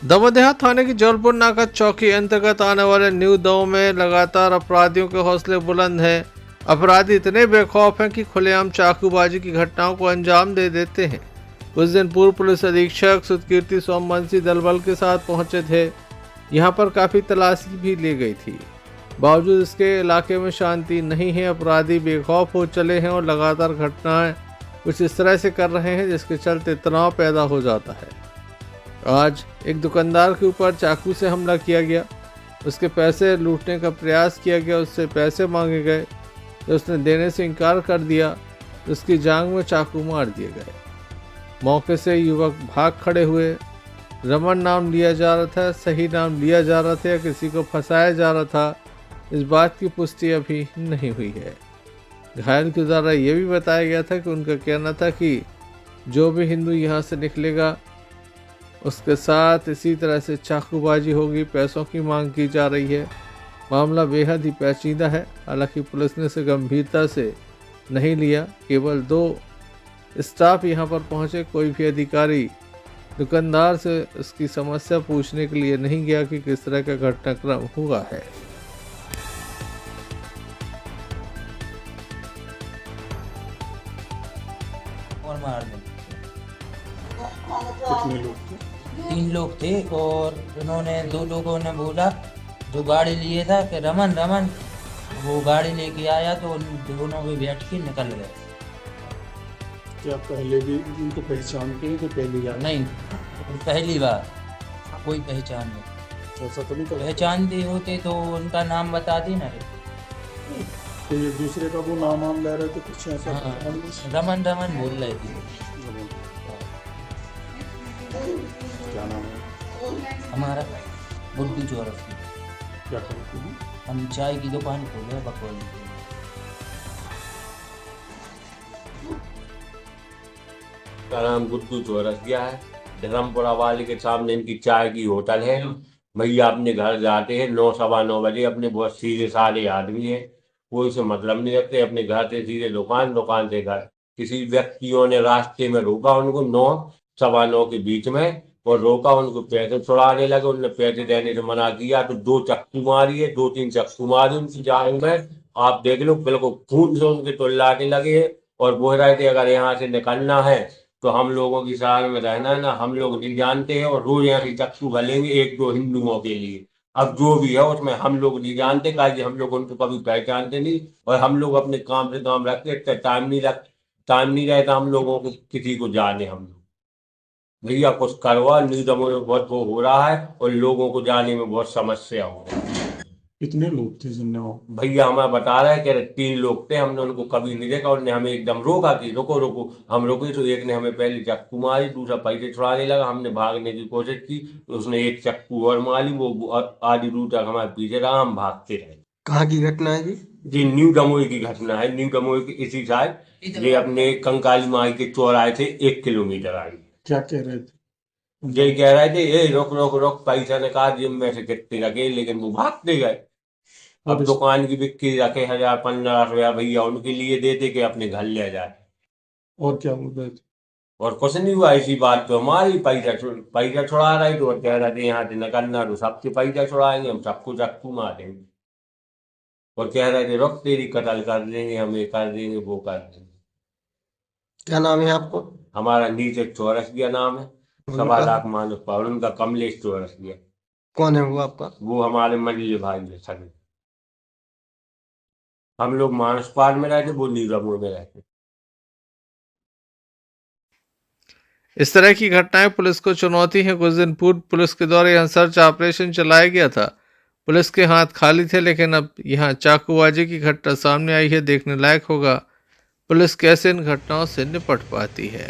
दमोह थाने की जौलपुर नाका चौकी अंतर्गत आने वाले न्यू दमोह में लगातार अपराधियों के हौसले बुलंद हैं। अपराधी इतने बेखौफ हैं कि खुलेआम चाकूबाजी की घटनाओं को अंजाम दे देते हैं। कुछ दिन पूर्व पुलिस अधीक्षक सुधकीर्ति सोमवंशी दल बल के साथ पहुंचे थे। यहां पर काफी तलाशी भी ली गई थी। बावजूद इसके इलाके में शांति नहीं है। अपराधी बेखौफ हो चले हैं और लगातार घटनाएं कुछ इस तरह से कर रहे हैं जिसके चलते तनाव पैदा हो जाता है। आज एक दुकानदार के ऊपर चाकू से हमला किया गया। उसके पैसे लूटने का प्रयास किया गया। उससे पैसे मांगे गए तो उसने देने से इनकार कर दिया। उसकी जांघ में चाकू मार दिए गए। मौके से युवक भाग खड़े हुए। रमन नाम लिया जा रहा था, सही नाम लिया जा रहा था या किसी को फंसाया जा रहा था, इस बात की पुष्टि अभी नहीं हुई है। घायल के द्वारा ये भी बताया गया था कि उनका कहना था कि जो भी हिंदू यहाँ से निकलेगा उसके साथ इसी तरह से चाकूबाजी होगी। पैसों की मांग की जा रही है। मामला बेहद ही पेचीदा है। हालांकि पुलिस ने इसे गंभीरता से नहीं लिया। केवल 2 स्टाफ यहाँ पर पहुँचे। कोई भी अधिकारी दुकानदार से उसकी समस्या पूछने के लिए नहीं गया कि किस तरह का घटनाक्रम हुआ है। और मार दे। कितने लोग थे? 3 लोग थे और उन्होंने 2 लोगों ने बोला जो गाड़ी लिए था कि रमन रमन, वो गाड़ी लेके आया तो उन दोनों भी बैठ के निकल गए। क्या पहले भी उनको पहचानते हैं कि पहली बार? नहीं, पहली बार। कोई पहचान नहीं। ऐसा तो नहीं करते? पहचानते होते तो उनका नाम बता दी ना। तो ये दूसरे का वो नाम ले रहे थे, कुछ ऐसा? हाँ, पहचान नहीं? रमन रमन बोल रहे थे। क्या नाम है हमारा गुड्डू चौरसिया। क्या करते हैं? हम चाय की दुकान खोले बकौली। का नाम गुड्डू चौरसिया है। धर्मपुरा वाले के सामने इनकी चाय की होटल है। भैया अपने घर जाते हैं 9 सवा 9 बजे। अपने बहुत सीधे साधे आदमी है, कोई से मतलब नहीं रखते। अपने घर से सीधे दुकान, दुकान से घर। किसी व्यक्तियों ने रास्ते में रोका उनको 9 सवा 9 के बीच में, और रोका, उनको पैसे छुड़ाने लगे। उनने पैसे देने से मना किया तो 2 चक्कू मारी है, 2-3 चक्कू मारी उनकी जांघ में। आप देख लो, बिल्कुल खून से उनके टुल्लाने लगे। और बोल रहे थे अगर यहाँ से निकलना है तो हम लोगों की शहर में रहना है ना, हम लोग नहीं जानते हैं, और रोज यहाँ की चक्कू भलेंगे 1-2 हिंदुओं के लिए। अब जो भी है उसमें हम लोग नहीं जानते, काहे हम लोग उनको कभी पहचानते नहीं। और हम लोग अपने काम से काम रखते, इतना टाइम नहीं रहता हम लोगों को किसी को जाने। हम लोग भैया कुछ करवा, न्यूज़ में बहुत वो हो रहा है और लोगों को जाने में बहुत समस्या हो रही है। कितने लोग थे जिनने वो? भैया हमें बता रहे हैं कि 3 लोग थे। हमने उनको कभी नहीं देखा। उन्होंने हमें एकदम रोका कि रुको रुको। हम रुके तो एक ने हमें पहले चक्कू मारी, दूसरा पैसे छुड़ाने लगा। हमने भागने की कोशिश की तो उसने एक चक्कू और मारी। वो आधी दूर तक हमारे पीछे रहा, हम भागते रहे। कहाँ की घटना है जी? जी न्यू दमोह की घटना है। न्यू दमोह की इसी साइड ये अपने कंकाली माई के चौराहे से 1 किलोमीटर आगे। क्या कह रहे थे? यही कह रहे थे ये रुक रुक रुक, पैसा निकाल जेब में से कितने रखे, लेकिन वो भागते गए। अब दुकान की बिक्री रखे 1000-1500 रुपया भैया उनके लिए दे दे के अपने घर ले जाए। और क्या बोल रहे थे? और कुछ नहीं हुआ। इसी बात पे हमारी पैसा छुड़ा रहे तो कह रहे थे यहाँ से निकलना तो सबके पैसा छुड़ाएंगे, हम सबको चक्कू मारेंगे। और कह रहे थे रुक तेरी कत्ल कर देंगे, हम ये कर देंगे वो कर देंगे। क्या नाम है आपको? हमारा नीचे चौरसिया नाम है। 1.25 लाख मानुष पावर। उनका कमलेश चौरसिया। कौन है वो आपका? वो हमारे मंजिल भाई है सगे। हम लोग मानस पार में रहते, वो नीरापुर में रहते। इस तरह की घटनाएं पुलिस को चुनौती हैं। कुछ दिन पूर्व पुलिस के द्वारा यहां सर्च ऑपरेशन चलाया गया था। पुलिस के हाथ खाली थे, लेकिन अब यहां चाकूबाजी की घटना सामने आई है। देखने लायक होगा पुलिस कैसे इन घटनाओं से निपट पाती है।